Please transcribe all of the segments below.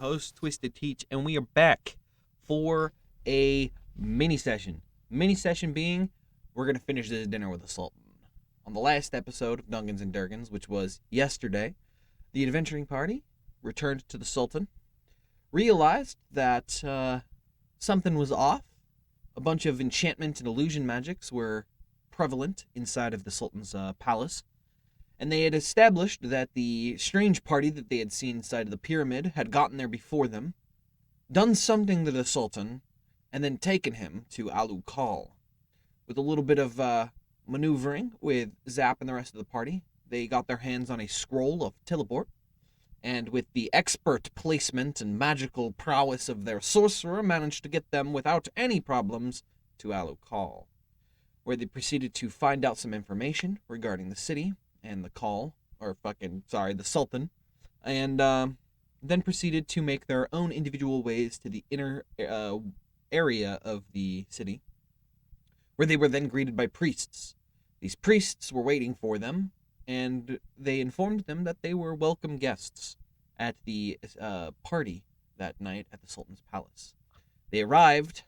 host Twisted Teach, and we are back for a mini session. Mini session being, we're gonna finish this dinner with the Sultan. On the last episode of Dungans and Durgans, which was yesterday, the adventuring party returned to the Sultan, realized that something was off. A bunch of enchantment and illusion magics were prevalent inside of the Sultan's palace, and they had established that the strange party that they had seen inside of the pyramid had gotten there before them, done something to the Sultan, and then taken him to Alu Kal. With a little bit of maneuvering with Zap and the rest of the party, they got their hands on a scroll of teleport, and with the expert placement and magical prowess of their sorcerer, managed to get them without any problems to Alu Kal, where they proceeded to find out some information regarding the city and the Sultan, and then proceeded to make their own individual ways to the inner area of the city, where they were then greeted by priests. These priests were waiting for them, and they informed them that they were welcome guests at the party that night at the Sultan's palace. They arrived,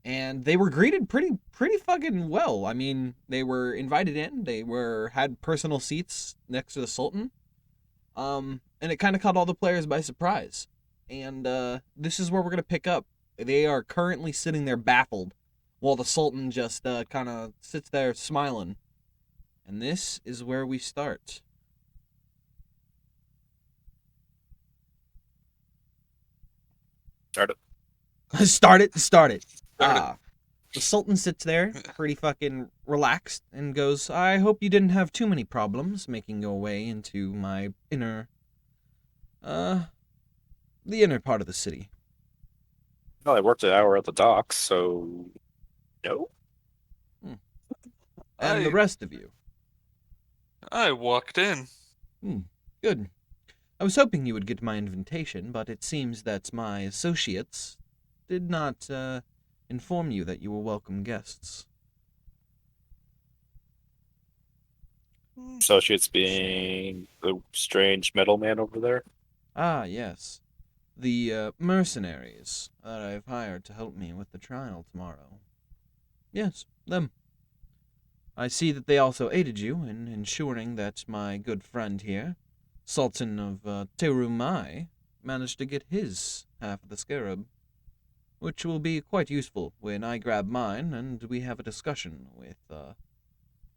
and they were greeted pretty fucking well. I mean, they were invited in. They had personal seats next to the Sultan. And it kind of caught all the players by surprise. And this is where we're gonna pick up. They are currently sitting there baffled, while the Sultan just kind of sits there smiling. And this is where we start. Start it. Start it. The Sultan sits there, pretty fucking relaxed, and goes, I hope you didn't have too many problems making your way into my the inner part of the city. Well, I worked an hour at the docks, so no. And the rest of you? I walked in. Good. I was hoping you would get my invitation, but it seems that my associates did not inform you that you were welcome guests. Associates being the strange middleman over there. Ah, yes. The mercenaries that I've hired to help me with the trial tomorrow. Yes, them. I see that they also aided you in ensuring that my good friend here, Sultan of Terumai, managed to get his half of the scarab, which will be quite useful when I grab mine and we have a discussion with,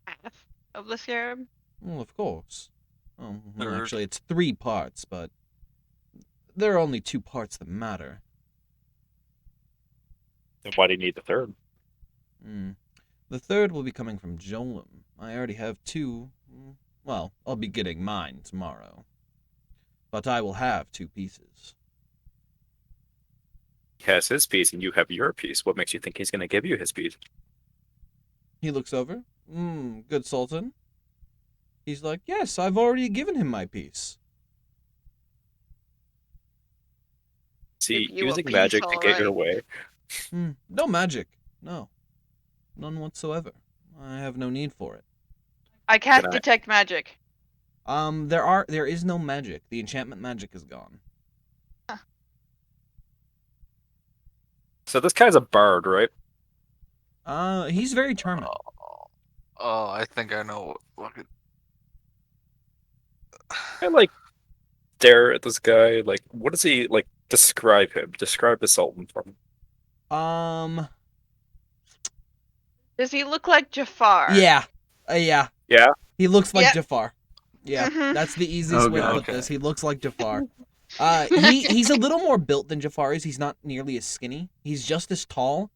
Half of the scarab? Well, of course. Well, Third. actually, it's 3 parts, but there are only 2 parts that matter. Then why do you need the third? The third will be coming from Jolem. I already have 2. Well, I'll be getting mine tomorrow. But I will have 2 pieces. He has his piece and you have your piece. What makes you think he's going to give you his piece? He looks over. Good Sultan. He's like, yes, I've already given him my piece. See, Give you a using piece, magic to get your alright. way. No magic. No. None whatsoever. I have no need for it. I cast Can I- detect magic. There is no magic. The enchantment magic is gone. So this guy's a bard, right? He's very charming. Oh, I think I know. I like stare at this guy. Like, what does he like? Describe him. Describe the Sultan for me. Does he look like Jafar? Yeah. Yeah. Yeah. He looks like Yep. Jafar. Yeah, Mhm. that's the easiest way to put Okay. this. He looks like Jafar. He's a little more built than Jafar is. He's not nearly as skinny. He's just as tall.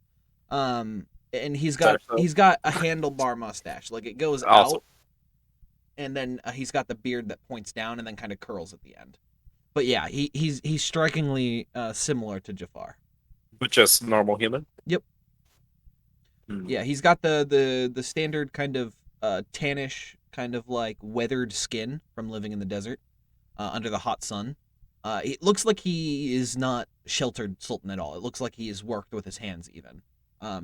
And he's got So- a handlebar mustache. Like it goes Awesome. out, and then he's got the beard that points down and then kind of curls at the end. But yeah, he's strikingly similar to Jafar. But just normal human. Yep. Yeah, he's got the standard kind of tannish, kind of like weathered skin from living in the desert under the hot sun. It looks like he is not sheltered Sultan at all. It looks like he is worked with his hands even.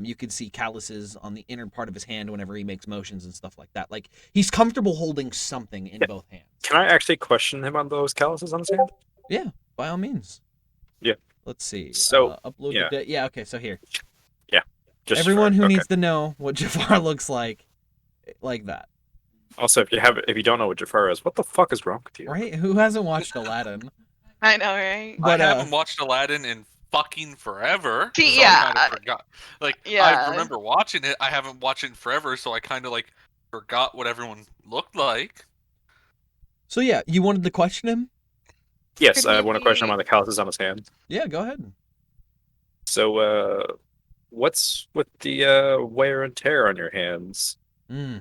You can see calluses on the inner part of his hand whenever he makes motions and stuff like that. Like, he's comfortable holding something in both hands. Can I actually question him on those calluses on his hand? Yeah, by all means. Yeah. Let's see. So, Upload yeah. the yeah. Okay, so here, Just everyone who okay. needs to know what Jafar looks like that, Also, if you don't know what Jafar is, what the fuck is wrong with you? right? Who hasn't watched Aladdin? I know, right? But I haven't watched Aladdin in fucking forever, See, so I yeah, kind of forgot. Like, yeah. I remember watching it. I haven't watched it in forever, so I kind of like forgot what everyone looked like. so yeah, you wanted to question him? Yes, Could I he want to question him be- on the calluses on his hand. Yeah, go ahead. So, what's with the wear and tear on your hands? Hmm.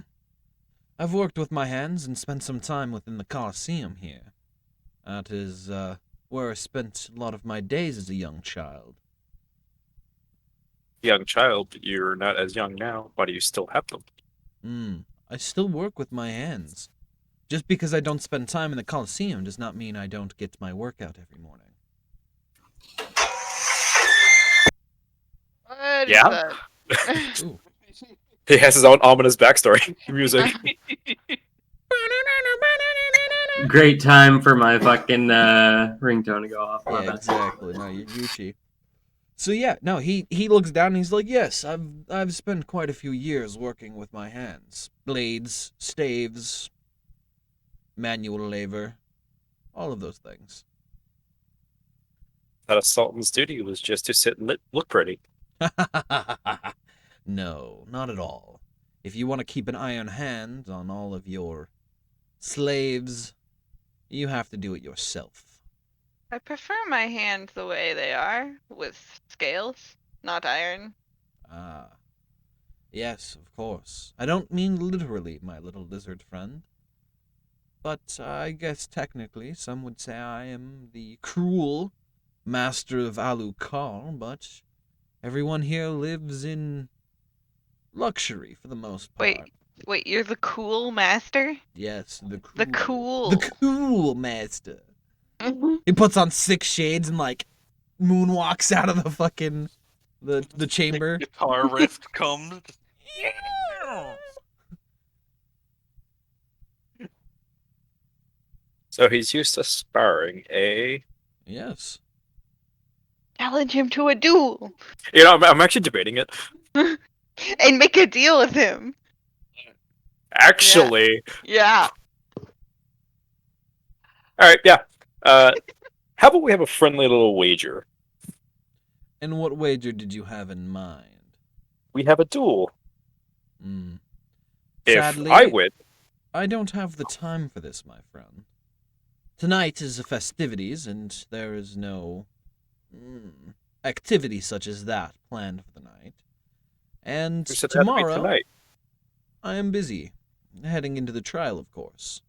I've worked with my hands and spent some time within the Colosseum here. That is where I spent a lot of my days as a young child. Young child, you're not as young now. Why do you still have them? I still work with my hands. Just because I don't spend time in the Colosseum does not mean I don't get my workout every morning. What is Yeah? that? Ooh. He has his own ominous backstory music. Great time for my fucking ringtone to go off. Love Yeah, it. exactly. No, you're Gucci. So yeah, no, he looks down and he's like, yes, I've spent quite a few years working with my hands. Blades, staves, manual labor, all of those things. That a Sultan's duty was just to sit and look pretty. No, not at all. If you want to keep an iron hand on all of your slaves, you have to do it yourself. I prefer my hands the way they are, with scales, not iron. Ah. Yes, of course. I don't mean literally, my little lizard friend. But I guess technically some would say I am the cruel master of Alucard, but everyone here lives in luxury for the most part. Wait, you're the cool master? Yes, the The cool. The cool. cool master. Mhm. He puts on 6 shades and like moonwalks out of the fucking the chamber. Guitar riff comes. So he's used to sparring, eh? Yes. Challenge him to a duel You know, I'm actually debating it. and make a deal with him. Actually, Yeah. all right, yeah. How about we have a friendly little wager? And what wager did you have in mind? We have a duel. Hmm. If Sadly, I win, I don't have the time for this, my friend. Tonight is the festivities, and there is no activity such as that planned for the night. And who said it had to be tomorrow, tonight? I am busy, heading into the trial, of course.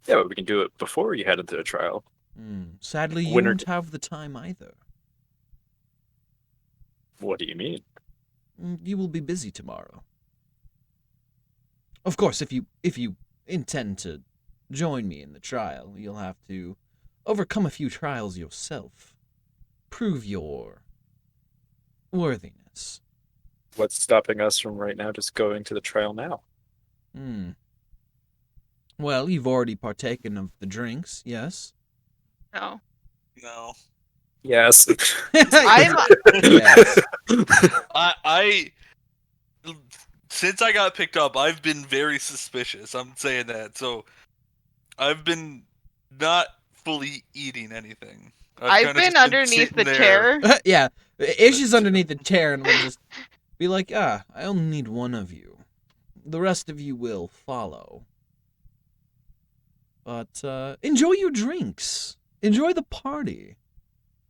Yeah, but we can do it before you head into the trial. Sadly, you Winner- won't have the time either. What do you mean? You will be busy tomorrow. Of course, if you intend to join me in the trial, you'll have to overcome a few trials yourself. Prove your worthiness. What's stopping us from right now just going to the trial now? Well, you've already partaken of the drinks, yes? No. No. Yes. I'm Yes. I since I got picked up, I've been very suspicious. I'm saying that. So I've been not fully eating anything. I've kinda been just underneath the sitting there. chair. Yeah, Ish is underneath the chair and will just be like, I only need one of you. The rest of you will follow. But enjoy your drinks. Enjoy the party.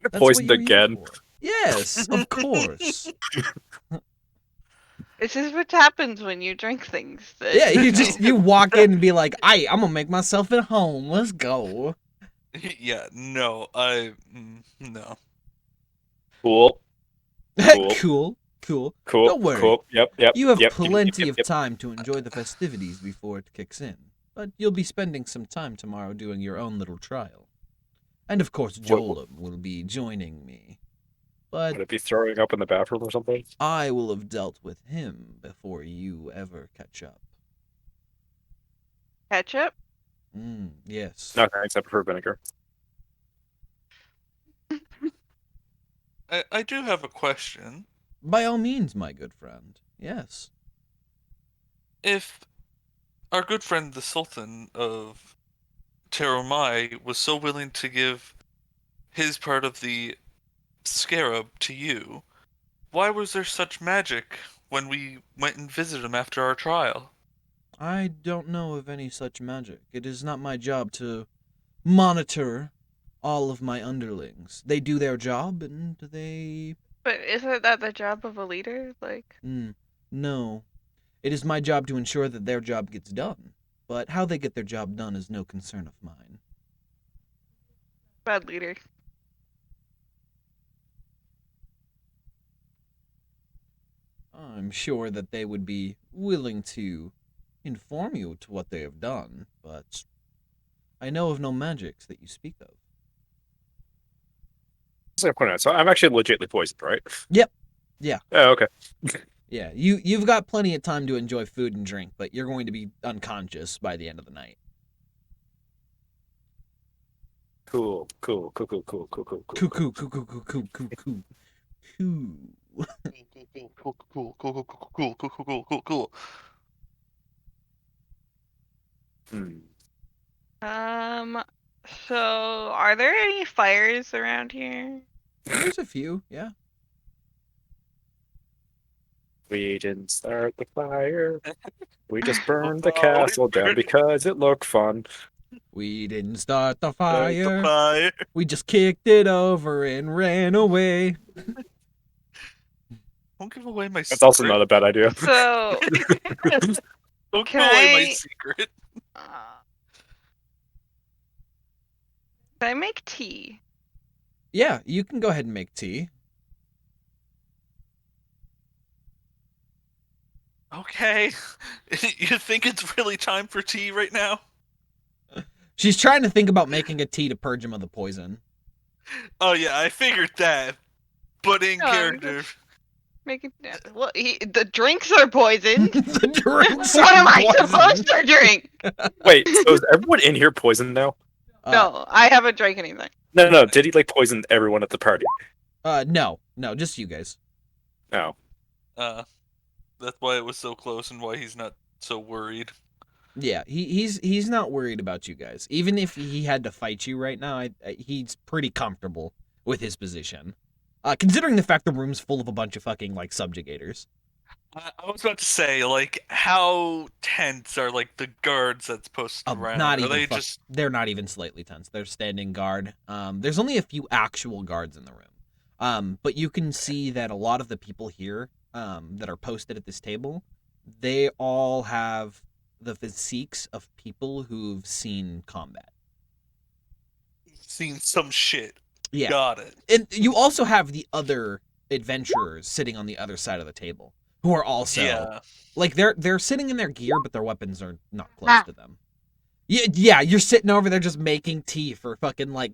That's what Poisoned you're here again. for. Yes, of course. This is what happens when you drink things. that- Yeah, you walk in and be like, I'm gonna make myself at home. Let's go. Yeah, no, no. Cool. Cool. Cool. Don't worry. Cool. Yep. You have yep, plenty yep, of yep. time to enjoy the festivities before it kicks in. But you'll be spending some time tomorrow doing your own little trial. And of course, Jolam will be joining me. But Would it be throwing up in the bathroom or something? I will have dealt with him before you ever catch up. Ketchup? Yes. No, thanks. I prefer vinegar. I do have a question. By all means, my good friend. Yes. If our good friend the Sultan of Teromai was so willing to give his part of the scarab to you, why was there such magic when we went and visited him after our trial? I don't know of any such magic. It is not my job to monitor all of my underlings. They do their job and they... But isn't that the job of a leader? Like, No. It is my job to ensure that their job gets done. But how they get their job done is no concern of mine. bad leader. I'm sure that they would be willing to inform you to what they have done, but I know of no magics that you speak of. So I'm actually legitimately poisoned, right? Yep. Yeah. Oh, okay. Yeah, you've got plenty of time to enjoy food and drink, but you're going to be unconscious by the end of the night. Cool. Coo coo coo coo coo coo coo coo coo coo. Cool. Hmm. So are there any fires around here? There's a few, yeah. We didn't start the fire. We just burned Oh, the castle down burned- because it looked fun. We didn't start the The fire. fire. We just kicked it over and ran away. Don't give away my secret. That's also not a bad idea. So Don't Can give away my I- secret. uh, can I make tea? Yeah, you can go ahead and make tea. Okay. You think it's really time for tea right now? She's trying to think about making a tea to purge him of the poison. Oh yeah, I figured that. But in No, I'm character. Making well, the drinks are poisoned. The drinks What am I poison. supposed to drink? Wait, so is everyone in here poisoned now? No, I haven't drank anything. No. Did he like poison everyone at the party? No, just you guys. No. That's why it was so close and why he's not so worried. Yeah, he's not worried about you guys. Even if he had to fight you right now, he's pretty comfortable with his position. Considering the fact the room's full of a bunch of fucking like subjugators. I was about to say, like, how tense are like the guards that's posted around? Not Are even they just they're not even slightly tense. They're standing guard. There's only a few actual guards in the room. But you can see that a lot of the people here that are posted at this table, they all have the physiques of people who've seen combat. seen some shit? Yeah. Got it. And you also have the other adventurers sitting on the other side of the table who are also Yeah. like they're sitting in their gear, but their weapons are not close to them. Yeah, you're sitting over there just making tea for fucking like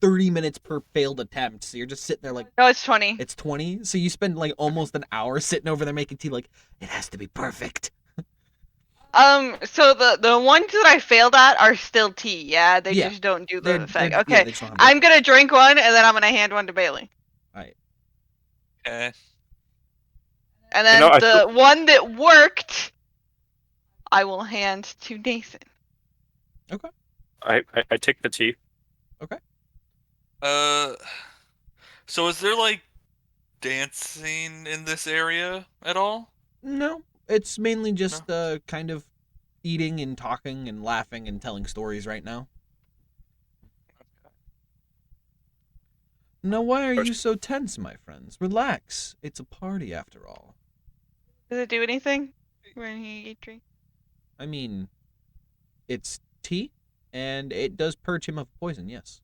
30 minutes per failed attempt. So you're just sitting there like No, it's 20. it's 20. So you spend like almost an hour sitting over there making tea like it has to be perfect. So the ones that I failed at are still tea. Yeah, they Yeah. just don't do They're- the thing. they're- Okay, yeah, they just don't have the- I'm gonna drink one and then I'm gonna hand one to Bailey. Alright. Okay. And then know, I the one that worked, I will hand to Nathan. I take the tea. So is there like dancing in this area at all? No, it's mainly just kind of eating and talking and laughing and telling stories right now. Now, why are you so tense, my friends? Relax. It's a party after all. Does it do anything when he drinks? I mean, it's tea, and it does purge him of poison, yes.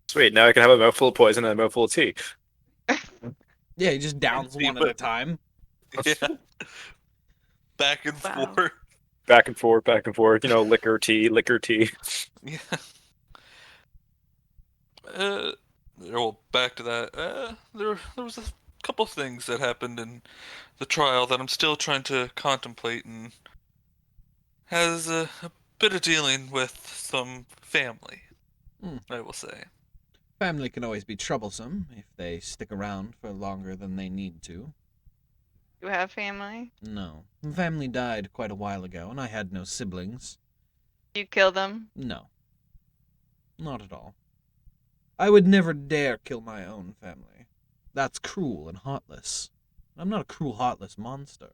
Sweet, now I can have a mouthful of poison and a mouthful of tea. Yeah, he just downs see one at a what- time. Yeah. Back and Wow. forth. Back and forth, liquor, tea, liquor, tea. Yeah. Well, back to that. There was a couple things that happened in the trial that I'm still trying to contemplate and has a bit of dealing with some family, Hmm. I will say. Family can always be troublesome if they stick around for longer than they need to. You have family? No. Family died quite a while ago, and I had no siblings. You kill them? No. Not at all. I would never dare kill my own family. That's cruel and heartless. I'm not a cruel, heartless monster.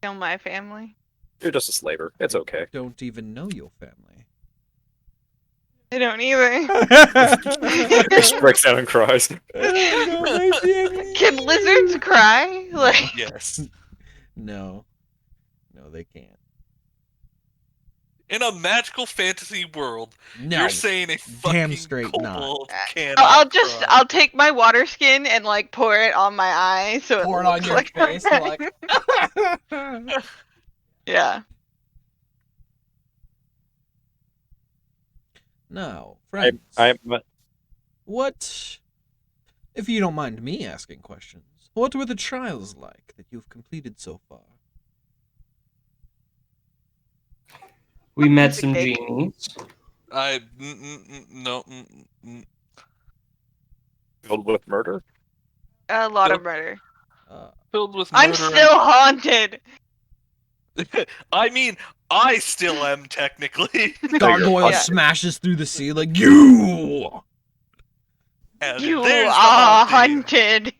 Kill my family? You're just a slaver. It's okay. Don't even know your family. I don't either. He just breaks down and cries. Can lizards cry? Like, Yes. No. No, they can't. In a magical fantasy world, No. you're saying a fucking straight not. kobold cannot cry. I'll take my water skin and like pour it on my eye so Pour it it on looks your like face, like. Yeah. Now, friends. What, if you don't mind me asking questions, what were the trials like that you've completed so far? We met some Okay. genies. No. Filled with murder? A lot of murder. Filled with murder. I'm still haunted. I mean, I still am technically. Gargoyle Yeah. smashes through the ceiling. You! And You there's the are haunting. hunted.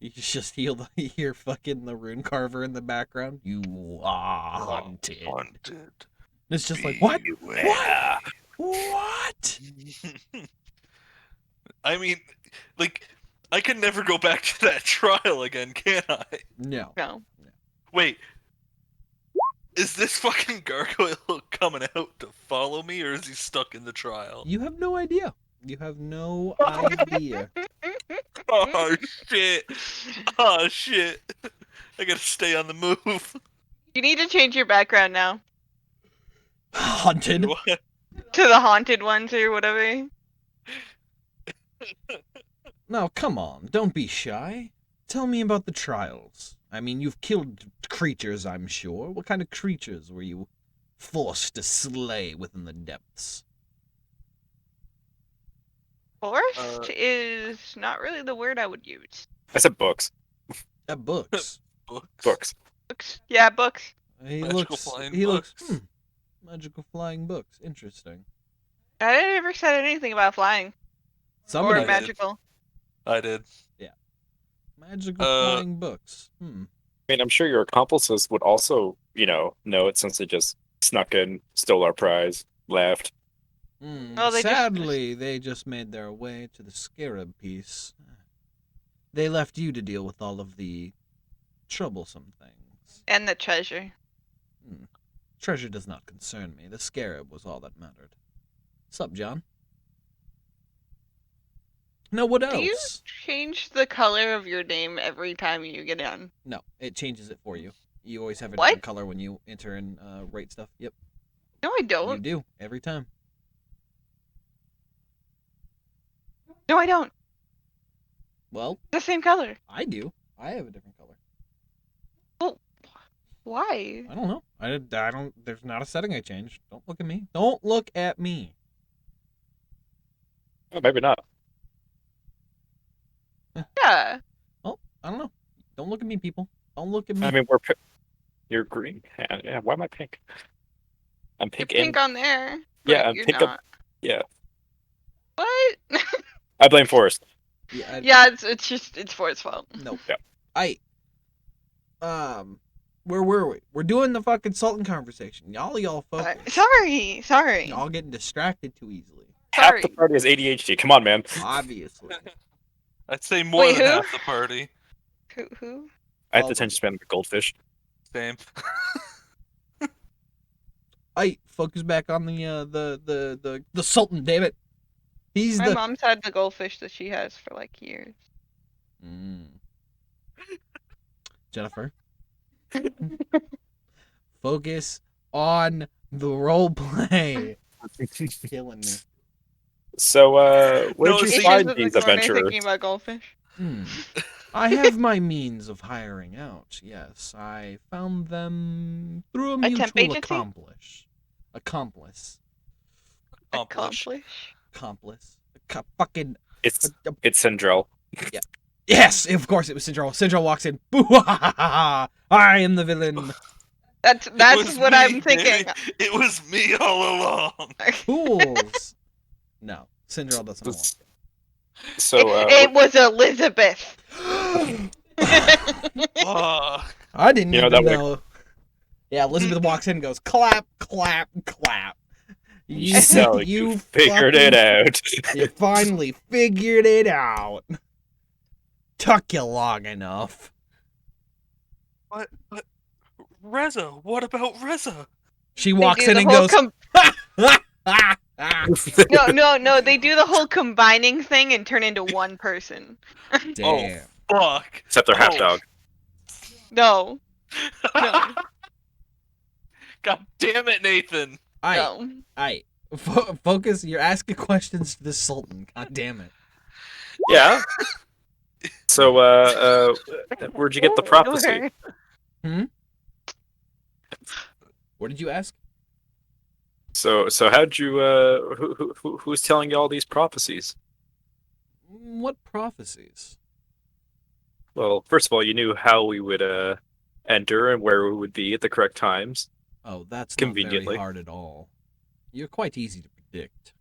You just hear fucking the rune carver in the background. You are haunted. Haunted. It's just like, what? Beware. What? I mean, like, I can never go back to that trial again, can I? No. No. Wait. Is this fucking gargoyle coming out to follow me, or is he stuck in the trial? You have no idea. You have no idea. Oh, shit. Oh, shit. I gotta stay on the move. You need to change your background now Haunted. What? to the haunted ones or whatever. Now, come on. Don't be shy. Tell me about the trials. I mean, you've killed creatures, I'm sure. What kind of creatures were you forced to slay within the depths? Forced is not really the word I would use. I said books. Books. Books. Books. Yeah, books. He Magical looks. flying He looks. books. Magical flying books. Interesting. I never said anything about flying Somebody or did. magical. I did. magical flying books. I mean, I'm sure your accomplices would also, know it since they just snuck in, stole our prize, left. Oh, Sadly, they just made their way to the scarab piece. They left you to deal with all of the troublesome things. And the treasure. Treasure does not concern me. The scarab was all that mattered. Sup, John? Now, what else? Do you change the color of your name every time you get on? No, it changes it for you. You always have a What? different color when you enter and rate stuff. Yep, No, I you don't. do. Every time. No, I don't. Well, The same color. I do. I have a different color. Why? I don't know. I don't. There's not a setting I changed. Don't look at me. Don't look at me. Oh, maybe not. Yeah. Oh, I don't know. Don't look at me, people. Don't look at me. I mean, you're green. Yeah, why am I pink? I'm You're pink. pink on there. Yeah, but I'm you're pink not. up. Yeah, What? I blame Forrest. Yeah, Yeah, it's Ford's fault. No. Yeah. Where were we? We're doing the fucking Sultan conversation. Y'all focus. Sorry. Y'all getting distracted too easily. Half the Sorry. party has ADHD. Come on, man. Obviously. I'd say more Wait, than who? half the party. Who? I have Oh. the attention span of a goldfish. Same. Focus back on the Sultan, damn it. He's My the mom's had the goldfish that she has for like years. Jennifer. Focus on the role play. Killing me. So, where No, did see- you It's find just in the these corner adventurers? thinking about goldfish. I have my means of hiring out. Yes, I found them through a A temp mutual agency? accomplish. Accomplice. Accomplish. Accomplice. Fucking. It's Sindrel. Yes, of course it was Sindrel. Sindrel walks in. Boo ha ha ha! I am the villain. That's was what me, I'm thinking. It was me all along. Fools. No, Sindrel doesn't walk. So It was Elizabeth. Fuck. I didn't You know, even that know. Yeah, Elizabeth walks in and goes clap, clap, clap. so you figured it out. You finally figured it out. Took you long enough. What? Reza? What about Reza? She They walks do in the and whole goes. No. They do the whole combining thing and turn into one person. Damn. Fuck. Except they're half Oh. dog. No. No. God damn it, Nathan. No. Focus. You're asking questions to the Sultan. God damn it. Yeah. So, where'd you get the prophecy? What did you ask? So how'd you? Who's telling you all these prophecies? What prophecies? Well, first of all, you knew how we would enter and where we would be at the correct times. Oh, that's not very Conveniently. hard at all. You're quite easy to predict.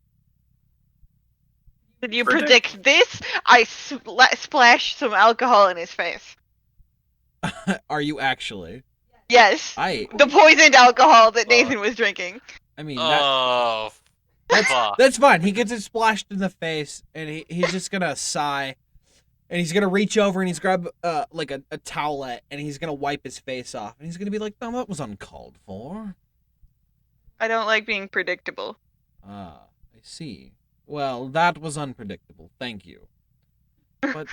Did you predict this? I splashed some alcohol in his face. Are you actually? Yes. I The poisoned alcohol that Nathan was drinking. mean that, Oh, fuck. that's fine. He gets it splashed in the face, and he's just gonna sigh, and he's gonna reach over and he's grab like a towelette, and he's gonna wipe his face off, and he's gonna be like, "No, that was uncalled for." I don't like being predictable. Ah, I see. Well, that was unpredictable. Thank you. But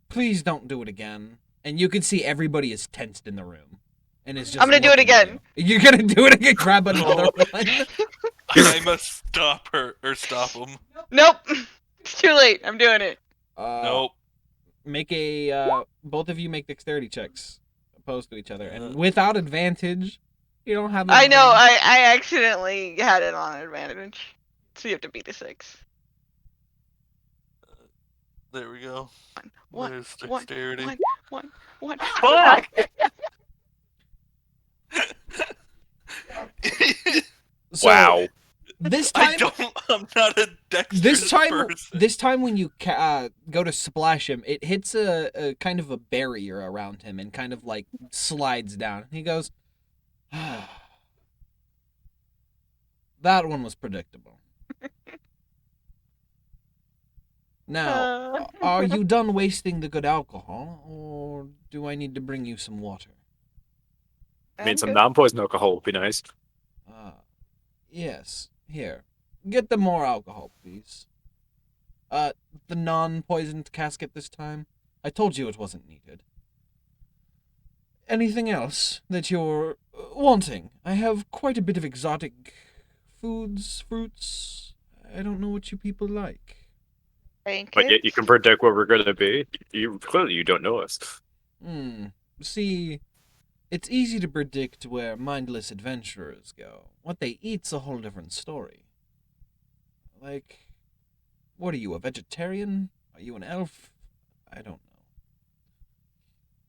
please don't do it again. And you can see everybody is tensed in the room. And is just I'm gonna do it looking at again. you. You're gonna do it again? Grab another one? I must stop her or stop him. Nope. It's too late. I'm doing it. Nope. Make a, both of you make dexterity checks opposed to each other. And without advantage, you don't have I know. advantage. I accidentally had it on advantage. So you have to beat a 6. There we go. One, There's one, dexterity. one. Fuck! So, Wow. This I'm time, not a dexterous person. this time when you go to splash him, it hits a kind of a barrier around him and kind of like slides down. He goes, that one was predictable. Now, are you done wasting the good alcohol, or do I need to bring you some water? I mean, some non-poison alcohol would be nice. Yes. Here. Get them more alcohol, please. The non-poisoned casket this time. I told you it wasn't needed. Anything else that you're wanting? I have quite a bit of exotic foods, fruits. I don't know what you people like. But yet you can predict where we're going to be. Clearly you don't know us. See, it's easy to predict where mindless adventurers go. What they eat's a whole different story. Like, what are you, a vegetarian? Are you an elf? I don't know.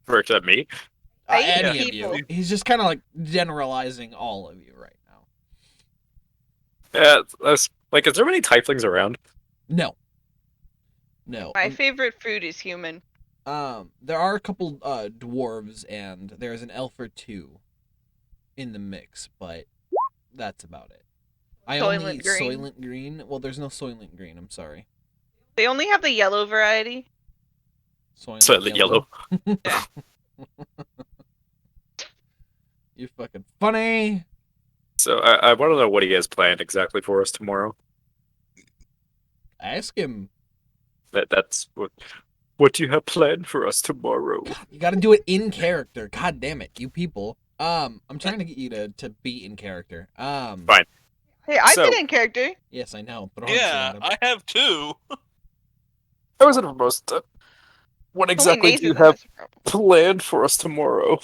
For except me. I eat Any people. of you. He's just kind of like generalizing all of you right now. Yeah, that's like, is there many tieflings around? No. My favorite food is human. There are a couple dwarves and there's an elf or two in the mix, but that's about it. I only eat Soylent Green. Well, there's no Soylent Green, I'm sorry. They only have the yellow variety. Soylent Yellow. Yeah. You're fucking funny. So I want to know what he has planned exactly for us tomorrow. Ask him. That's what you have planned for us tomorrow. You gotta do it in character. God damn it, you people. I'm trying to get you to be in character. Fine. Hey, I've So- been in character. Yes, I know. But Yeah, I have two. I wasn't supposed to. What Only exactly do Nathan you that have has a problem. planned for us tomorrow?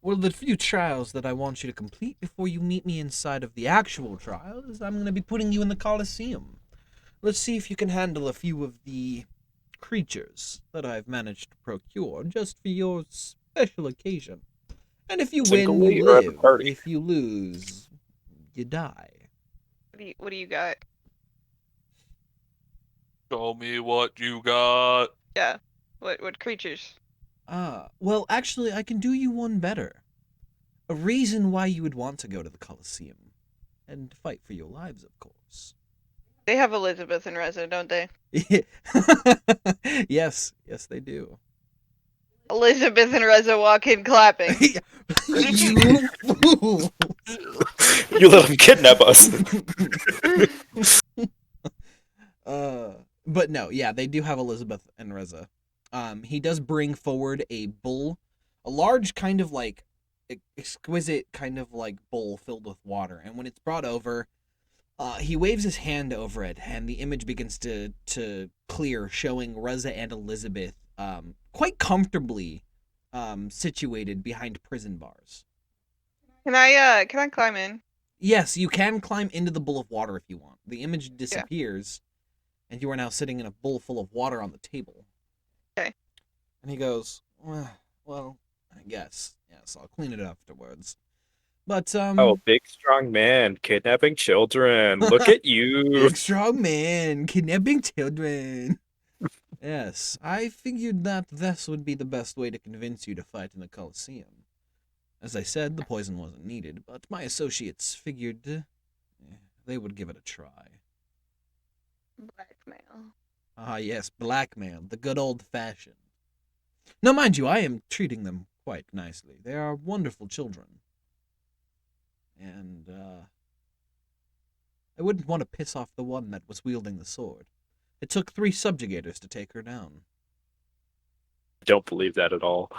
Well, the few trials that I want you to complete before you meet me inside of the actual trial is I'm going to be putting you in the Colosseum. Let's see if you can handle a few of the creatures that I've managed to procure just for your special occasion. And if you win, Singly you or at the live. party? If you lose, you die. What do you got? Show me what you got. Yeah. What creatures? Well, actually, I can do you one better. A reason why you would want to go to the Colosseum. And fight for your lives, of course. They have Elizabeth and Reza, don't they? Yes, they do. Elizabeth and Reza walk in clapping. You fool! You let him kidnap us. But no, yeah, they do have Elizabeth and Reza. He does bring forward a bull, a large kind of like exquisite kind of like bowl filled with water, and when it's brought over, he waves his hand over it, and the image begins to clear, showing Reza and Elizabeth quite comfortably situated behind prison bars. Can I climb in? Yes, you can climb into the bowl of water if you want. The image disappears, and you are now sitting in a bowl full of water on the table. Okay. And he goes, well, I guess. Yes, I'll clean it afterwards. But, Oh, big strong man kidnapping children. Look at you. big strong man, kidnapping children. Yes, I figured that this would be the best way to convince you to fight in the Colosseum. As I said, the poison wasn't needed, but my associates figured they would give it a try. Blackmail. Ah, yes, blackmail, the good old-fashioned. Now, mind you, I am treating them quite nicely. They are wonderful children. And, I wouldn't want to piss off the one that was wielding the sword. It took 3 subjugators to take her down. Don't believe that at all.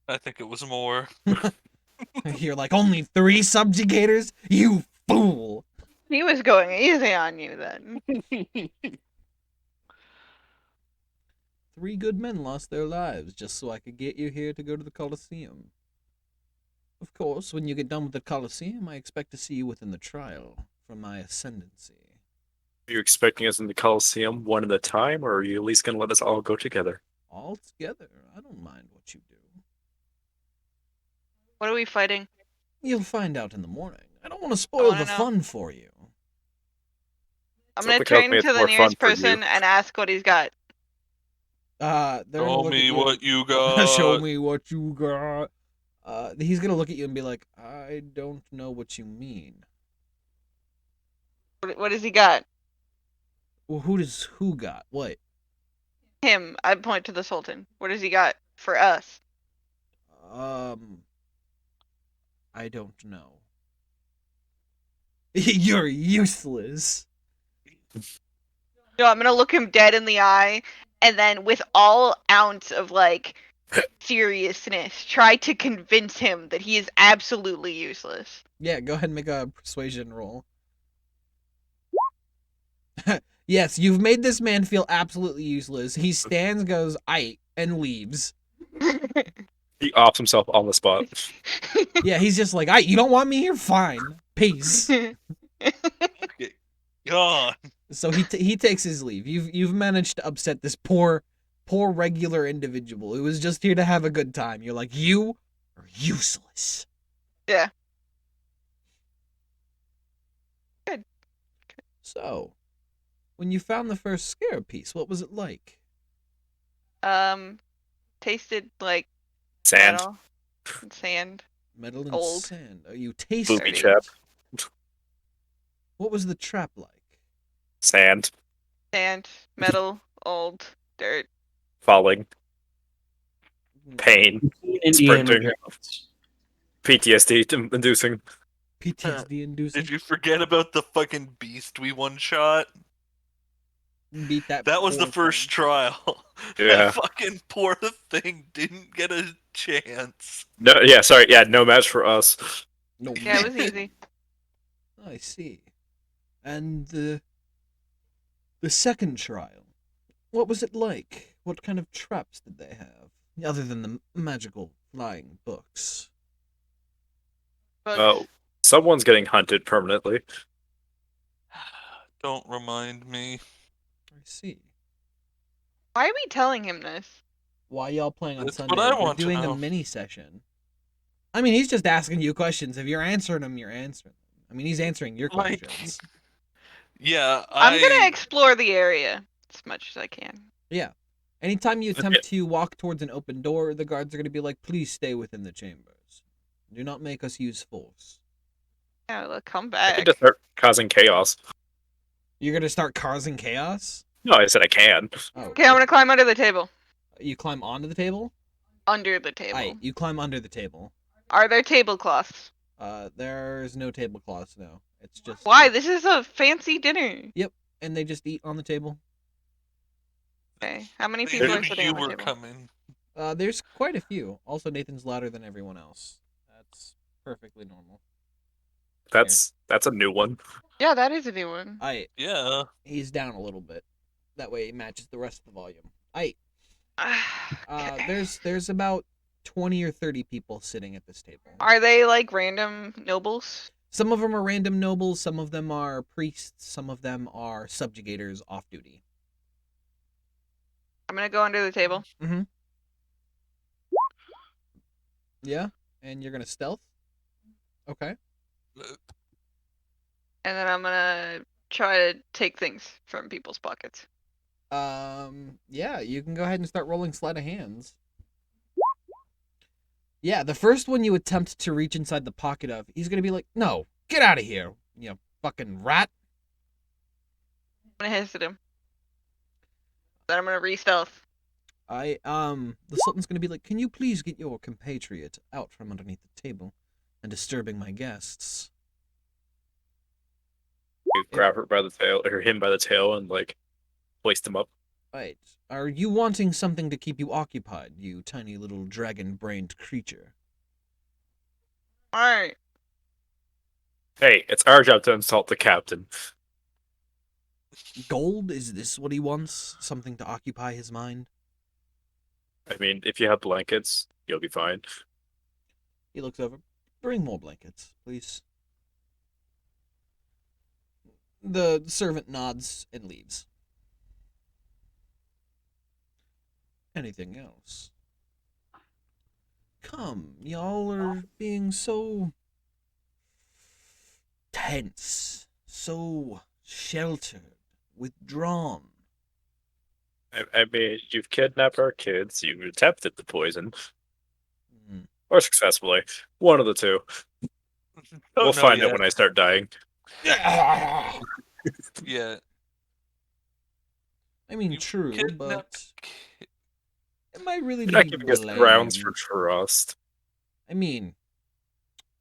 I think it was more. You're like, only 3 subjugators? You fool! He was going easy on you then. 3 good men lost their lives just so I could get you here to go to the Colosseum. Of course, when you get done with the Colosseum, I expect to see you within the trial for my ascendancy. Are you expecting us in the Colosseum one at a time, or are you at least going to let us all go together? All together, I don't mind what you do. What are we fighting? You'll find out in the morning. I don't want to spoil wanna the know. fun for you. I'm So gonna because turn it's to the more nearest fun for you. person and ask what he's got. They're gonna Show look at me you. what you got. Show me what you got. He's gonna look at you and be like, I don't know what you mean. What does he got? Well, who got? What? Him. I point to the Sultan. What does he got for us? I don't know. You're useless. No, I'm gonna look him dead in the eye, and then with all ounce of like seriousness, try to convince him that he is absolutely useless. Yeah, go ahead and make a persuasion roll. Yes, you've made this man feel absolutely useless. He stands, goes, "Aight," and leaves. He offs himself on the spot. Yeah, he's just like, "Aight, you don't want me here? Fine. Peace." God. So he takes his leave. You've managed to upset this poor regular individual who was just here to have a good time. You're like, you are useless. Yeah. Good. So, when you found the first scarab piece, what was it like? Tasted like Sand. metal and sand. Metal and Old. sand. Oh, you tasted Booby it. trap. What was the trap like? Sand. Sand, metal, old, dirt. Falling. Pain. Indiana Sprinting. Jones. PTSD inducing. PTSD inducing. Did you forget about the fucking beast we one shot? Beat that? That was the poor first thing. trial. Yeah. That fucking poor thing didn't get a chance. No, yeah, sorry. Yeah, no match for us. No. Yeah, it was easy. I see. And the second trial, what was it like? What kind of traps did they have, other than the magical lying books. Books. Oh, someone's getting hunted permanently. Don't remind me. I see. Why are we telling him this? Why y'all playing on That's Sunday? what I We're want to doing a know. mini session. I mean, he's just asking you questions. If you're answering them, you're answering them. I mean, he's answering your Like, questions. yeah, I'm gonna explore the area as much as I can. Yeah. Anytime you attempt Okay. to walk towards an open door, the guards are going to be like, please stay within the chambers. Do not make us use force. Yeah, look, come I back. can just start causing chaos. You're going to start causing chaos? No, I said I can. Oh, Okay, I'm gonna climb under the table. You climb onto the table? Under the table. Aight, you climb under the table. Are there tablecloths? There's no tablecloths, no. It's just... Why? This is a fancy dinner. And they just eat on the table. Okay. How many They people knew are sitting you on the were table? coming. There's quite a few. Also, Nathan's louder than everyone else. That's perfectly normal. That's a new one. Yeah, that is a new one. Yeah. He's down a little bit. That way it matches the rest of the volume. Okay. There's about 20 or 30 people sitting at this table. Are they like random nobles? Some of them are random nobles, some of them are priests, some of them are subjugators off duty. I'm gonna go under the table. Yeah? And you're gonna stealth? Okay. And then I'm gonna try to take things from people's pockets. Yeah, you can go ahead and start rolling sleight of hands. Yeah, the first one you attempt to reach inside the pocket of, he's gonna be like, no, get out of here, you fucking rat. I'm gonna hit him. Then I'm gonna re-stealth. The Sultan's gonna be like, can you please get your compatriot out from underneath the table and disturbing my guests? You grab her by the tail, or him by the tail, and like hoist him up. Right. Are you wanting something to keep you occupied, you tiny little dragon-brained creature? Alright. Hey, it's our job to insult the captain. Gold? Is this what he wants? Something to occupy his mind? I mean, if you have blankets, you'll be fine. He looks over. Bring more blankets, please. The servant nods and leaves. Anything else? Come, y'all are being so tense, so sheltered, withdrawn. I mean, you've kidnapped our kids. You attempted the poison, Hmm. or successfully. One of the two. We'll find out when I start dying. Yeah. I mean, You true, kidnapped but am I really You're to not be giving us grounds for blamed? trust. I mean,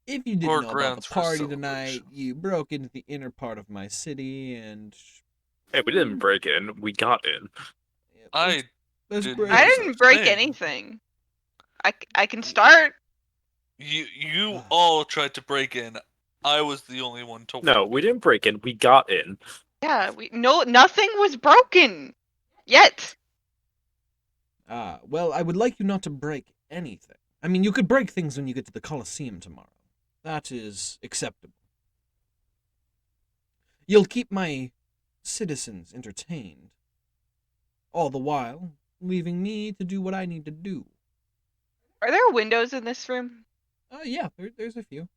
if you didn't Or know about grounds the for party tonight, celebration. you broke into the inner part of my city and... Hey, we didn't break in. We got in. Yeah, I let's did break no I it. such didn't break thing. anything. I can start. You all tried to break in. I was the only one to No, we didn't break in. We got in. Yeah, nothing was broken yet. Well, I would like you not to break anything. I mean, you could break things when you get to the Colosseum tomorrow. That is acceptable. You'll keep my citizens entertained. All the while, leaving me to do what I need to do. Are there windows in this room? Yeah, there's a few.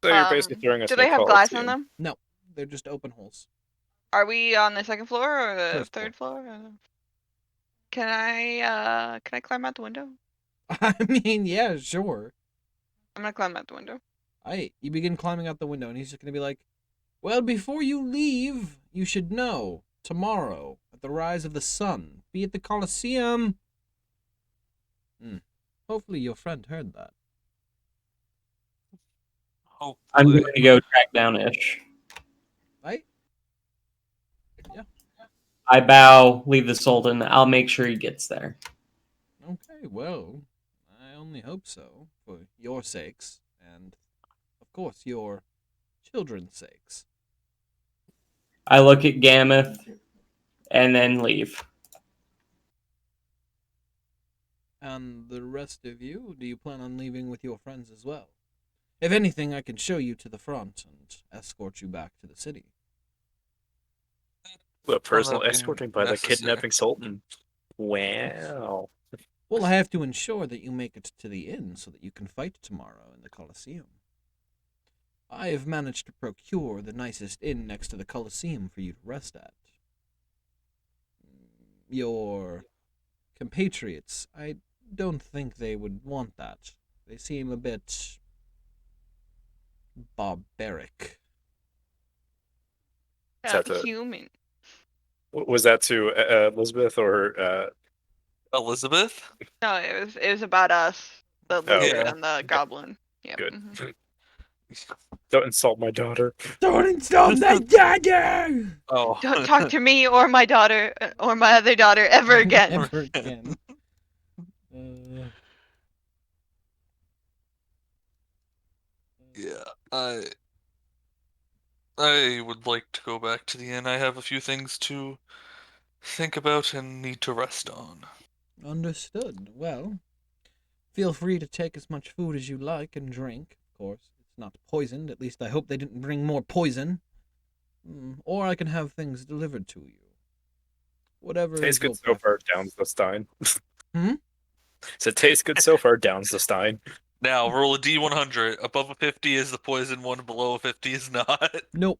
So you're basically throwing us Do in a they have glass Colosseum. on them? No, they're just open holes. Are we on the second floor or the First third floor? Can I climb out the window? I mean, yeah, sure. I'm gonna climb out the window. You begin climbing out the window, and he's just gonna be like, well, before you leave, you should know, tomorrow, at the rise of the sun, be at the Colosseum. Hopefully your friend heard that. Hopefully. I'm going to go track down Ish. Right? Yeah. I bow, leave the Sultan. I'll make sure he gets there. Okay, well, I only hope so, for your sakes, and, of course, your children's sakes. I look at Gameth and then leave. And the rest of you, do you plan on leaving with your friends as well? If anything, I can show you to the front and escort you back to the city. The personal that'd be escorting by the necessary. kidnapping Sultan. Wow. Well, I have to ensure that you make it to the inn so that you can fight tomorrow in the Colosseum. I have managed to procure the nicest inn next to the Colosseum for you to rest at. Your compatriots, I don't think they would want that. They seem a bit barbaric. Is that the- Human. Was that to Elizabeth or Elizabeth? No, it was about us, the lizard yeah. and the goblin. Yep. good? mhm. Don't insult my daughter. Don't insult my daddy! Oh. Don't talk to me or my daughter or my other daughter ever again. Ever again. Yeah, I would like to go back to the inn. I have a few things to think about and need to rest on. Understood. Well, feel free to take as much food as you like and drink. Of course, it's not poisoned. At least I hope they didn't bring more poison. Or I can have things delivered to you. Whatever Tastes is your good so far, preference. downs the stein. Hmm? So tastes good so far, downs the stein. Now, roll a d100. Above a 50 is the poison one, below a 50 is not. Nope.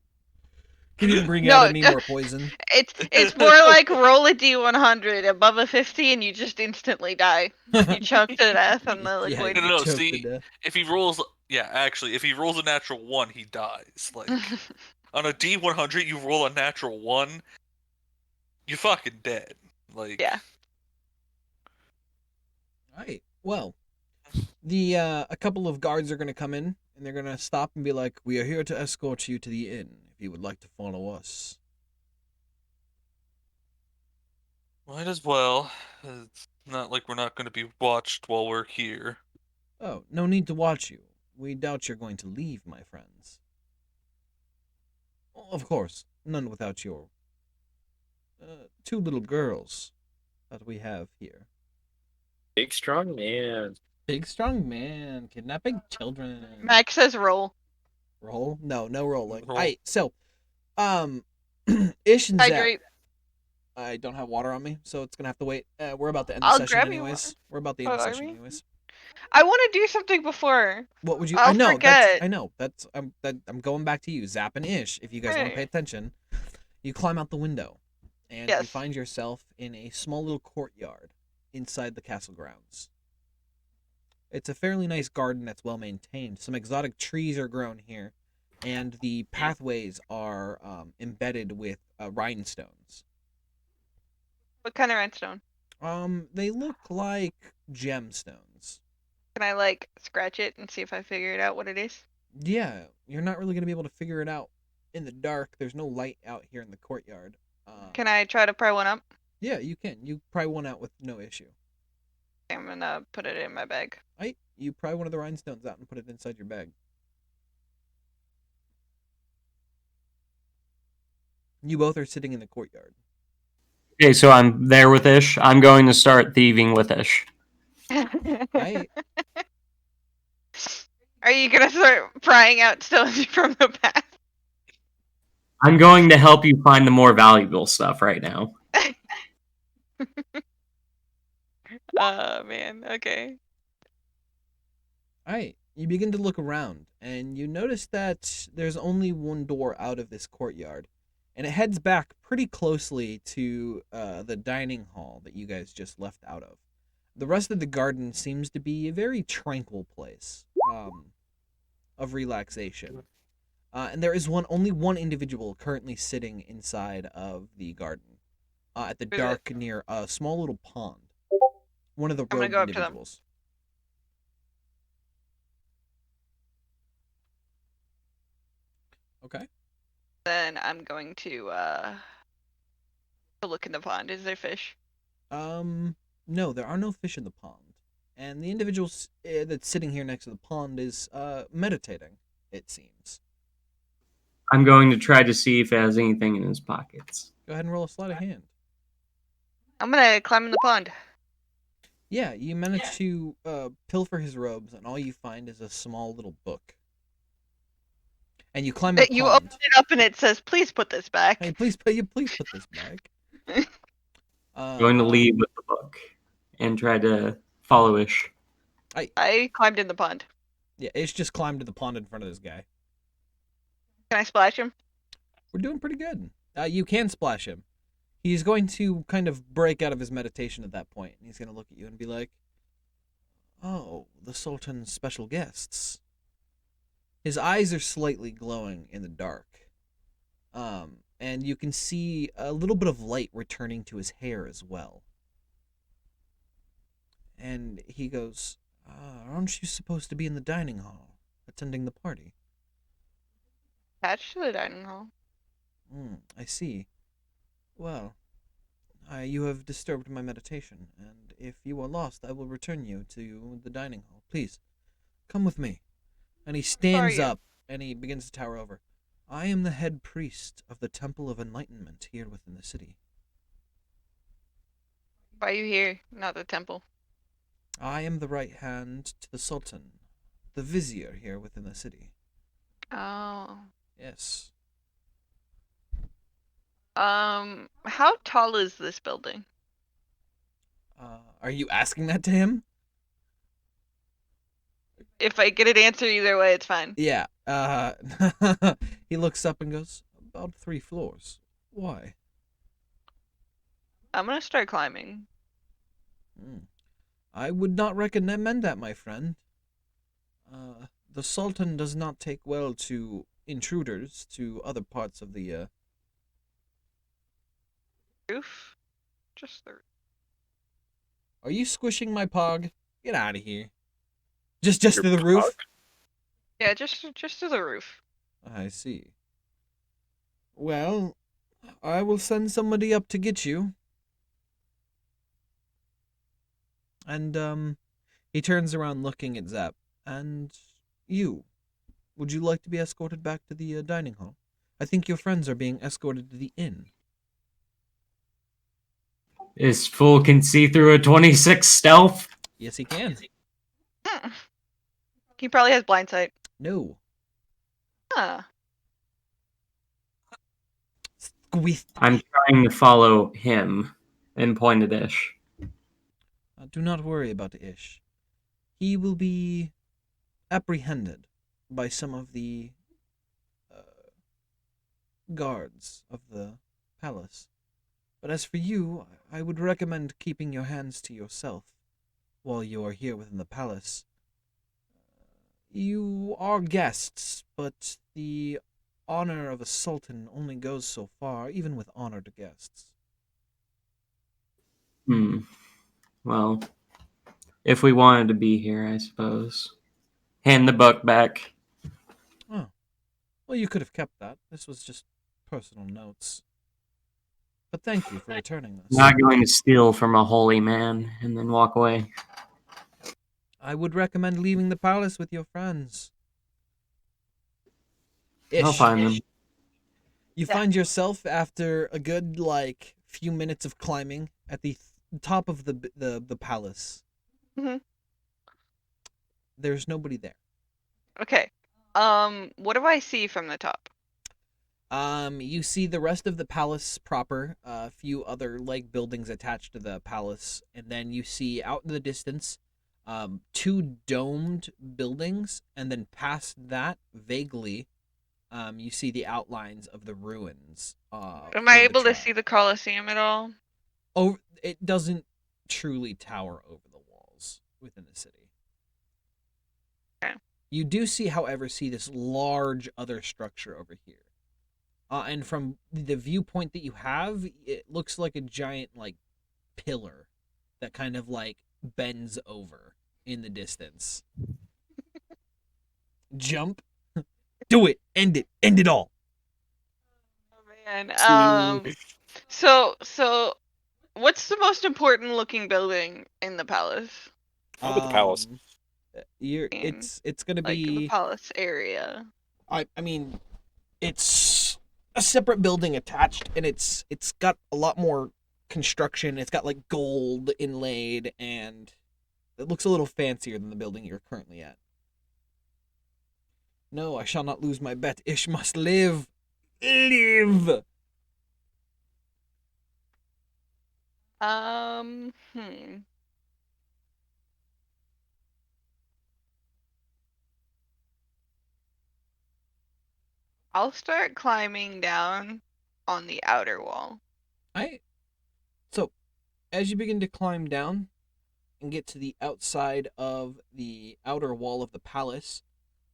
Can you bring No, out any more poison? It's more like roll a d100 above a 50 and you just instantly die. You choke to death on the Yeah, liquid. No, choke to see, death. if he rolls, yeah, actually, if he rolls a natural 1, he dies. Like, on a d100, you roll a natural 1, you fucking dead. Like, Yeah. Alright, well, a couple of guards are going to come in, and they're going to stop and be like, we are here to escort you to the inn, if you would like to follow us. might as well. It's not like we're not going to be watched while we're here. Oh, no need to watch you. We doubt you're going to leave, my friends. Of course, none without your two little girls that we have here. Big strong man. Big strong man kidnapping children. Max says roll. Roll? No rolling. Roll. Alright, so, Ish and Zach. Hydrate. I don't have water on me, so it's gonna have to wait. We're about to end the I'll session grab you anyways. water. We're about to end the Oh, are session we? anyways. I want to do something before. What would you? I'll I know. forget. I know. I'm going back to you, Zap and Ish. If you guys want to pay Right. attention, you climb out the window, and you Yes. find yourself in a small little courtyard inside the castle grounds. It's a fairly nice garden that's well maintained. Some exotic trees are grown here, and the pathways are embedded with rhinestones. What kind of rhinestone? They look like gemstones. Can I like scratch it and see if I figure it out what it is? Yeah, you're not really gonna be able to figure it out in the dark. There's no light out here in the courtyard. Can I try to pry one up? Yeah, you can. You pry one out with no issue. I'm gonna put it in my bag. Right? You pry one of the rhinestones out and put it inside your bag. You both are sitting in the courtyard. Okay, so I'm there with Ish. I'm going to start thieving with Ish. Right? Are you gonna start prying out stones from the path? I'm going to help you find the more valuable stuff right now. Oh man, okay. Alright. You begin to look around, and you notice that there's only one door out of this courtyard. And it heads back pretty closely to the dining hall that you guys just left out of. The rest of the garden seems to be a very tranquil place of relaxation. And there is only one individual currently sitting inside of the garden at the Who is it? dark near a small little pond. One of the gonna rogue go up to them. individuals. Okay. Then I'm going to look in the pond. Is there fish? No, there are no fish in the pond. And the individual that's sitting here next to the pond is meditating, it seems. I'm going to try to see if it has anything in his pockets. Go ahead and roll a sleight of hand. I'm gonna climb in the pond. Yeah, you manage to pilfer his robes, and all you find is a small little book. And you climb the You open pond. it up and it says, "Please put this back." Hey, please put this back. Going to leave with the book and try to follow Ish. I climbed in the pond. Yeah, Ish just climbed to the pond in front of this guy. Can I splash him? We're doing pretty good. You can splash him. He's going to kind of break out of his meditation at that point, and he's going to look at you and be like, "Oh, the Sultan's special guests." His eyes are slightly glowing in the dark. And you can see a little bit of light returning to his hair as well. And he goes, "Aren't you supposed to be in the dining hall, attending the party?" Attached to the dining hall. I see. Well, you have disturbed my meditation, and if you are lost, I will return you to the dining hall. Please, come with me. And he stands you? up, and he begins to tower over. "I am the head priest of the Temple of Enlightenment here within the city. Why are you here, not the temple? I am the right hand to the Sultan, the vizier here within the city." Oh. Yes. How tall is this building? Are you asking that to him? If I get an answer either way, it's fine. Yeah. He looks up and goes, "About 3 floors. Why?" I'm gonna start climbing. I would not recommend that, my friend. The Sultan does not take well to intruders to other parts of the, Roof? Just the roof. Are you squishing my pog? Get out of here. Just to Your the roof? pog? Yeah, just to the roof. I see. Well, I will send somebody up to get you. And, he turns around looking at Zap. "And you, would you like to be escorted back to the dining hall? I think your friends are being escorted to the inn." This fool can see through a 26 stealth. Yes, he can. He probably has blind sight. No. Huh. Squeeze. I'm trying to follow him and point at Ish. Do not worry about Ish. He will be apprehended by some of the guards of the palace. But as for you, I would recommend keeping your hands to yourself while you are here within the palace. You are guests, but the honor of a sultan only goes so far, even with honored guests. Well, if we wanted to be here, I suppose. Hand the book back. Oh. Well, you could have kept that. This was just personal notes. But thank you for returning this. Not going to steal from a holy man and then walk away. I would recommend leaving the palace with your friends. I'll find them. You find yourself after a good few minutes of climbing at the top of the palace. Mhm. There's nobody there. Okay. What do I see from the top? You see the rest of the palace proper, a few other buildings attached to the palace, and then you see out in the distance, 2 domed buildings, and then past that, vaguely, you see the outlines of the ruins. Am I able to see the Colosseum at all? Oh, it doesn't truly tower over the walls within the city. Okay. You do see, however, this large other structure over here. And from the viewpoint that you have, it looks like a giant, pillar that kind of, bends over in the distance. Jump. Do it. End it. End it all. Oh man. So what's the most important looking building in the palace? Probably the palace. It's gonna Like be the palace area. I mean, it's a separate building attached, and it's got a lot more construction. It's got like gold inlaid, and it looks a little fancier than the building you're currently at. No, I shall not lose my bet. Ish must live. Live! Hmm. I'll start climbing down on the outer wall. So, as you begin to climb down and get to the outside of the outer wall of the palace,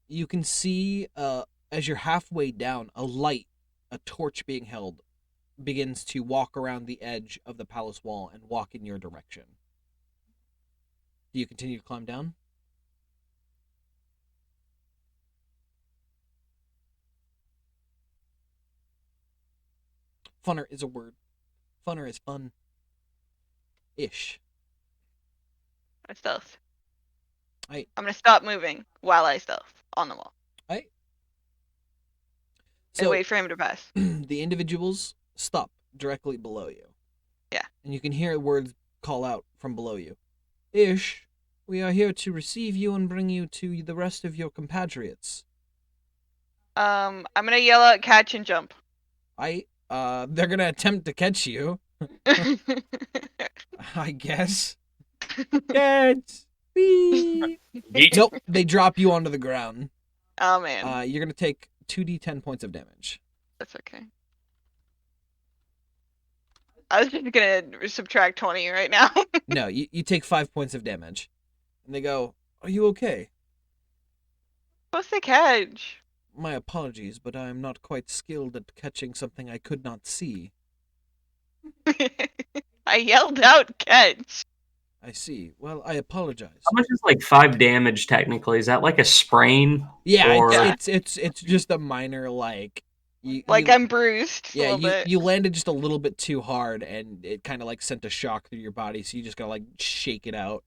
you can see, as you're halfway down, a torch being held, begins to walk around the edge of the palace wall and walk in your direction. Do you continue to climb down? Funner is a word. Funner is fun. Ish. I stealth. Aye. I'm gonna stop moving while I stealth on the wall. Aye. And So, wait for him to pass. the individuals stop directly below you. Yeah. And you can hear words call out from below you. Ish, we are here to receive you and bring you to the rest of your compatriots. I'm gonna yell out catch and jump. They're gonna attempt to catch you, I guess. Catch! Whee! Yeet. Nope, they drop you onto the ground. Oh man. You're gonna take 2d10 points of damage. That's okay. I was just gonna subtract 20 right now. No, you take 5 points of damage. And they go, are you okay? What's the catch? My apologies, but I am not quite skilled at catching something I could not see. I yelled out catch. I see. Well, I apologize. How much is like 5 damage technically? Is that like a sprain? Yeah, Or- it's just a minor like. Like I'm bruised. Yeah, a little bit. you landed just a little bit too hard, and it kind of like sent a shock through your body, so you just gotta like shake it out.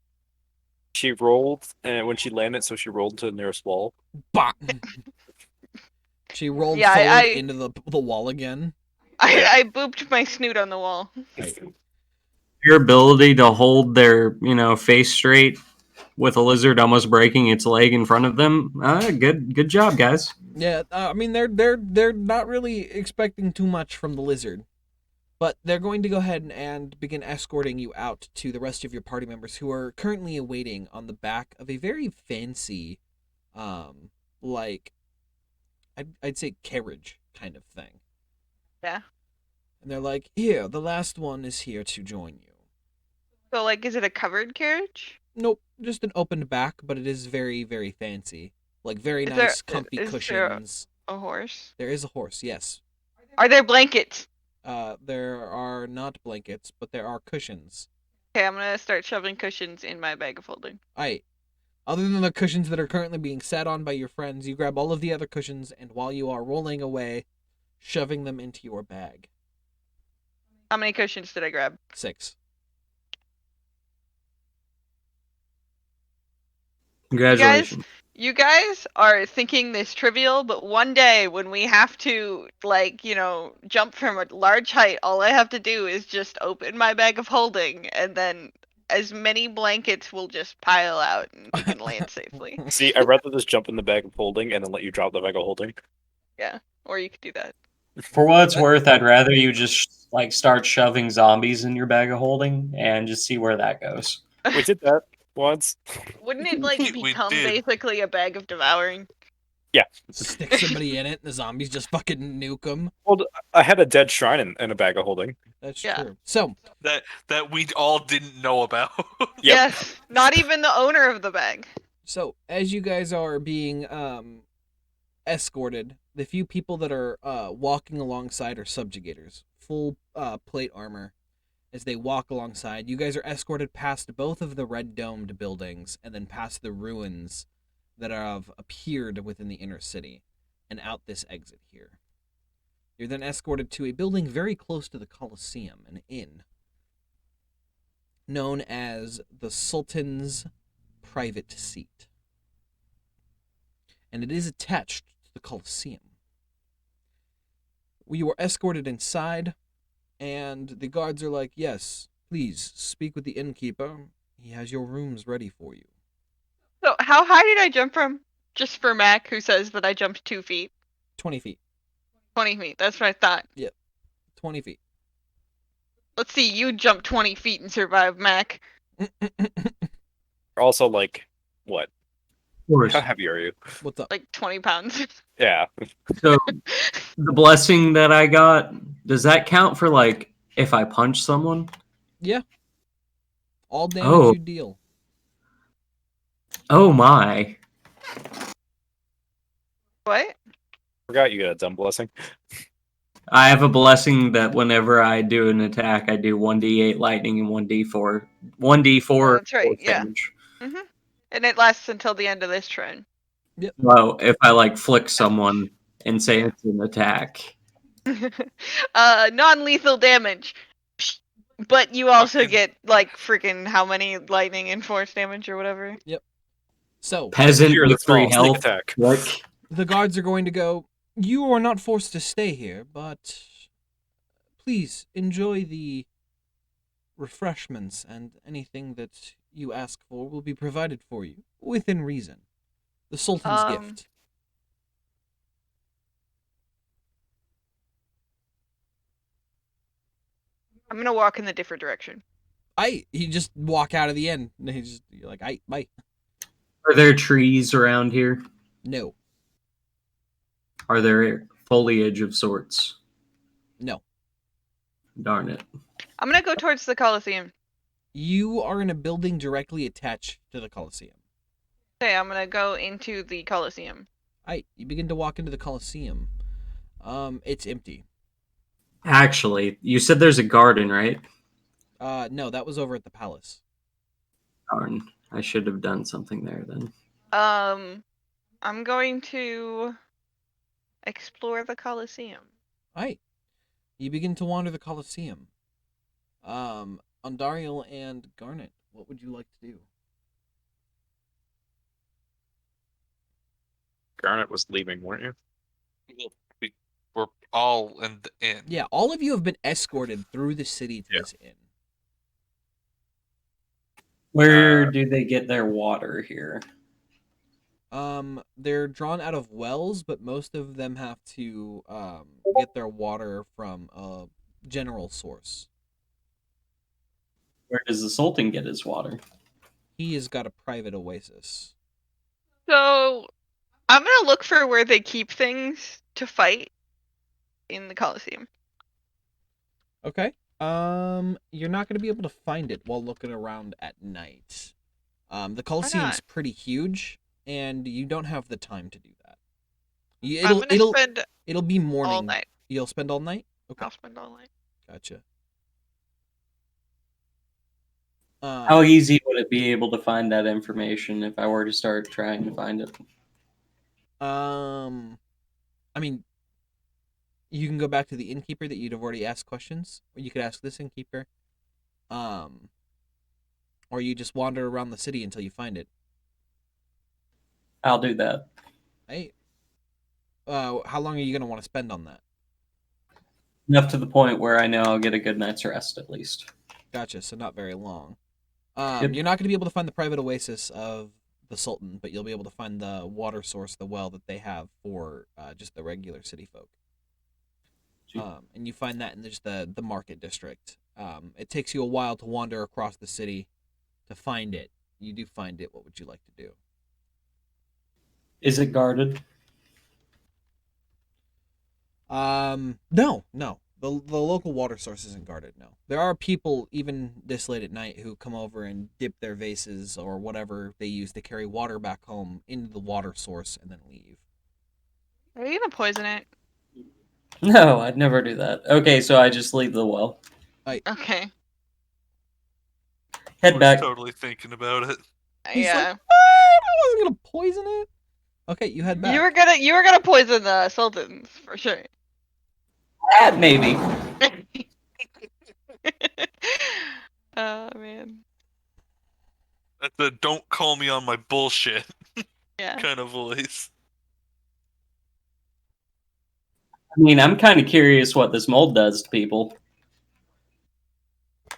She rolled, and when she landed, so she rolled to the nearest wall. Bah! She rolled Yeah, forward I- into the wall again. I booped my snoot on the wall. Your ability to hold their, face straight with a lizard almost breaking its leg in front of them. Good job, guys. Yeah, I mean they're not really expecting too much from the lizard, but they're going to go ahead and begin escorting you out to the rest of your party members who are currently awaiting on the back of a very fancy, like I'd say carriage kind of thing. Yeah. And they're like, here, the last one is here to join you. So like, is it a covered carriage? Nope, just an opened back, but it is very, very fancy. Like very Is nice, there- comfy is there- cushions. A horse? There is a horse, yes. Are there blankets? There are not blankets, but there are cushions. Okay, I'm gonna start shoving cushions in my bag of holding. Other than the cushions that are currently being sat on by your friends, you grab all of the other cushions, and while you are rolling away, shoving them into your bag. How many cushions did I grab? 6. Congratulations. You guys are thinking this trivial, but one day when we have to, jump from a large height, all I have to do is just open my bag of holding, and then as many blankets will just pile out and we can land safely. See, I'd rather just jump in the bag of holding and then let you drop the bag of holding. Or you could do that. For what it's worth, I'd rather you just start shoving zombies in your bag of holding and just see where that goes. We did that once. Wouldn't it We become did. basically a bag of devouring? Stick somebody in it, and the zombies just fucking nuke them. Well, I had a dead shrine in a bag of holding. That's Yeah. true. So, That we all didn't know about. Yep. Yes, not even the owner of the bag. as you guys are being escorted, the few people that are walking alongside are subjugators, full plate armor. As they walk alongside, you guys are escorted past both of the red domed buildings and then past the ruins that have appeared within the inner city and out this exit here. You're then escorted to a building very close to the Colosseum, an inn, known as the Sultan's Private Seat. And it is attached to the Colosseum. You are escorted inside, And the guards are like, yes, please speak with the innkeeper. He has your rooms ready for you. So how high did I jump from? Just for Mac, who says that I jumped 2 feet. 20 feet. 20 feet. That's what I thought. 20 feet. Let's see, you jump 20 feet and survive, Mac. Also, like, what? Of course. How heavy are you? What's up? Like 20 pounds. Yeah. So the blessing that I got, does that count for like if I punch someone? Yeah. All damage Oh. you deal. Oh my. What? Forgot you got a dumb blessing. I have a blessing that whenever I do an attack, I do 1d8 lightning and 1d4. 1d4 Oh, that's right, force yeah. damage. And it lasts until the end of this turn. Well, if I like flick someone and say it's an attack. Non-lethal damage. But you also Fucking- get, like, freaking how many lightning and force damage or whatever? So, Peasant Fear the with 3 small, sneak health. attack. Flick. the guards are going to go, you are not forced to stay here, but please enjoy the refreshments, and anything that you ask for will be provided for you, within reason. The Sultan's gift. I'm gonna walk in the different direction. You just walk out of the inn. And you're like, bye. Are there trees around here? No. Are there foliage of sorts? No. Darn it. I'm gonna go towards the Coliseum. You are in a building directly attached to the Colosseum. Okay, I'm gonna go into the Coliseum. You begin to walk into the Colosseum. It's empty. Actually, you said there's a garden, right? No, that was over at the palace. Darn. I should have done something there then. I'm going to explore the Coliseum. You begin to wander the Colosseum. Ondariel and Garnet, what would you like to do? Garnet was leaving, weren't you? We're all in the inn. Yeah, all of you have been escorted through the city to this inn. Where do they get their water here? They're drawn out of wells, but most of them have to get their water from a general source. Where does the Sultan get his water? He has got a private oasis. So, I'm gonna look for where they keep things to fight in the Coliseum. Okay. You're not going to be able to find it while looking around at night. The Coliseum's pretty huge, and you don't have the time to do that. I'm gonna spend It'll be morning. all night. You'll spend all night? Okay, I'll spend all night. gotcha. How easy would it be able to find that information if I were to start trying to find it? I mean, you can go back to the innkeeper that you'd have already asked questions, or you could ask this innkeeper. Or you just wander around the city until you find it. I'll do that. Hey, how long are you gonna want to spend on that? Enough to the point where I know I'll get a good night's rest at least. Gotcha. So not very long. Yep. You're not going to be able to find the private oasis of the Sultan, but you'll be able to find the water source, the well that they have for just the regular city folk. And you find that in just the market district. It takes you a while to wander across the city to find it. You do find it. What would you like to do? Is it guarded? No. The local water source isn't guarded, no. There are people, even this late at night, who come over and dip their vases or whatever they use to carry water back home into the water source and then leave. Are you gonna poison it? No, I'd never do that. Okay, so I just leave the well. Okay. I Head was back. totally thinking about it. He's Yeah. like, what? I wasn't going to poison it. Okay, you head back. You were gonna poison the Sultans for sure. Maybe. Oh man. That's a don't call me on my bullshit Yeah. kind of voice. I mean, I'm kind of curious what this mold does to people.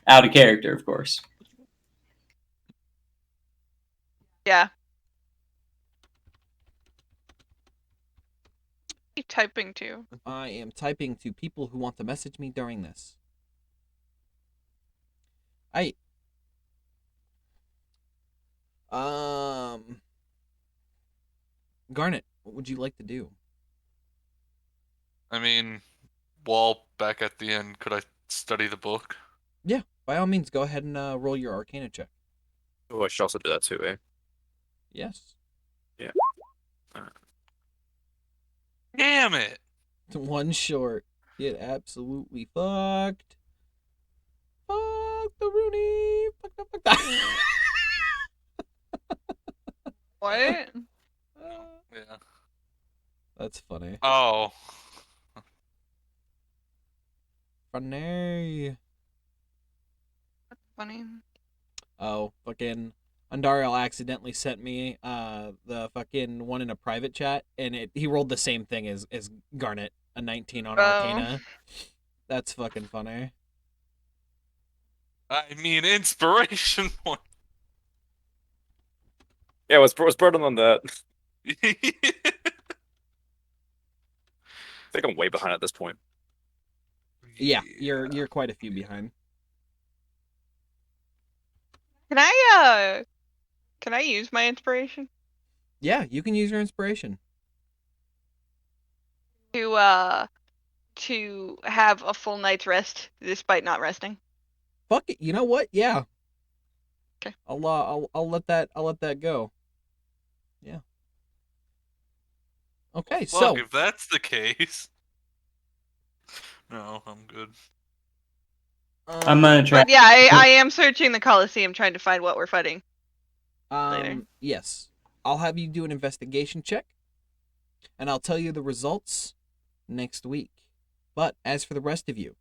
Out of character, of course. Yeah. Keep typing too. I am typing to people who want to message me during this. Garnet, what would you like to do? I mean, while back at the end, could I study the book? Yeah, by all means, go ahead and roll your Arcana check. Oh, I should also do that too, eh? Yes. Damn it! One short. Get absolutely fucked. Fuck the Rooney. Fuck that. What? Yeah. That's funny. Oh. Funny. Funny. Oh, fucking Andariel accidentally sent me the fucking one in a private chat, and he rolled the same thing as Garnet, a 19 on Arcana. That's fucking funny. I mean, inspiration point. Yeah, what's burden on that? I think I'm way behind at this point. Yeah, you're quite a few behind. Can I use my inspiration Yeah, you can use your inspiration. to have a full night's rest despite not resting? Fuck it. You know what? Yeah. Okay. I'll let that go. Yeah. Okay, Fuck, so if that's the case. No, I'm good. I'm gonna try. But yeah, I am searching the Coliseum trying to find what we're fighting. later. Yes. I'll have you do an investigation check, and I'll tell you the results next week. But as for the rest of you,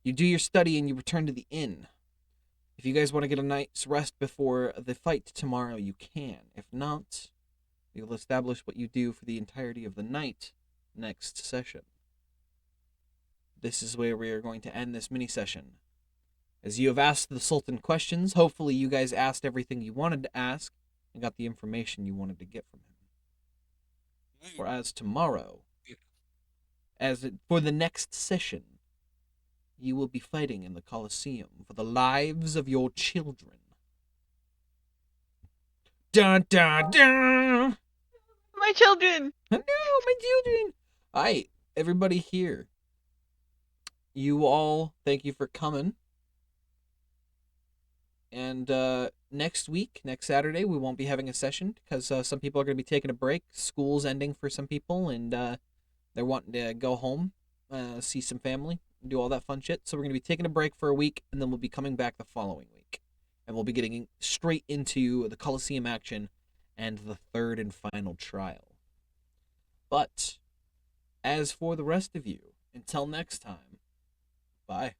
you do your study and you return to the inn. If you guys want to get a night's rest before the fight tomorrow, you can. If not, we'll establish what you do for the entirety of the night next session. This is where we are going to end this mini session. As you have asked the Sultan questions, hopefully you guys asked everything you wanted to ask and got the information you wanted to get from him. Whereas tomorrow, for the next session, you will be fighting in the Colosseum for the lives of your children. Dun dun dun! My children! No, my children! Alright, everybody here. You all, thank you for coming. And next week, next Saturday, we won't be having a session because some people are going to be taking a break. School's ending for some people, and they're wanting to go home, see some family, do all that fun shit. So we're going to be taking a break for a week, and then we'll be coming back the following week. And we'll be getting straight into the Colosseum action and the third and final trial. But as for the rest of you, until next time, bye.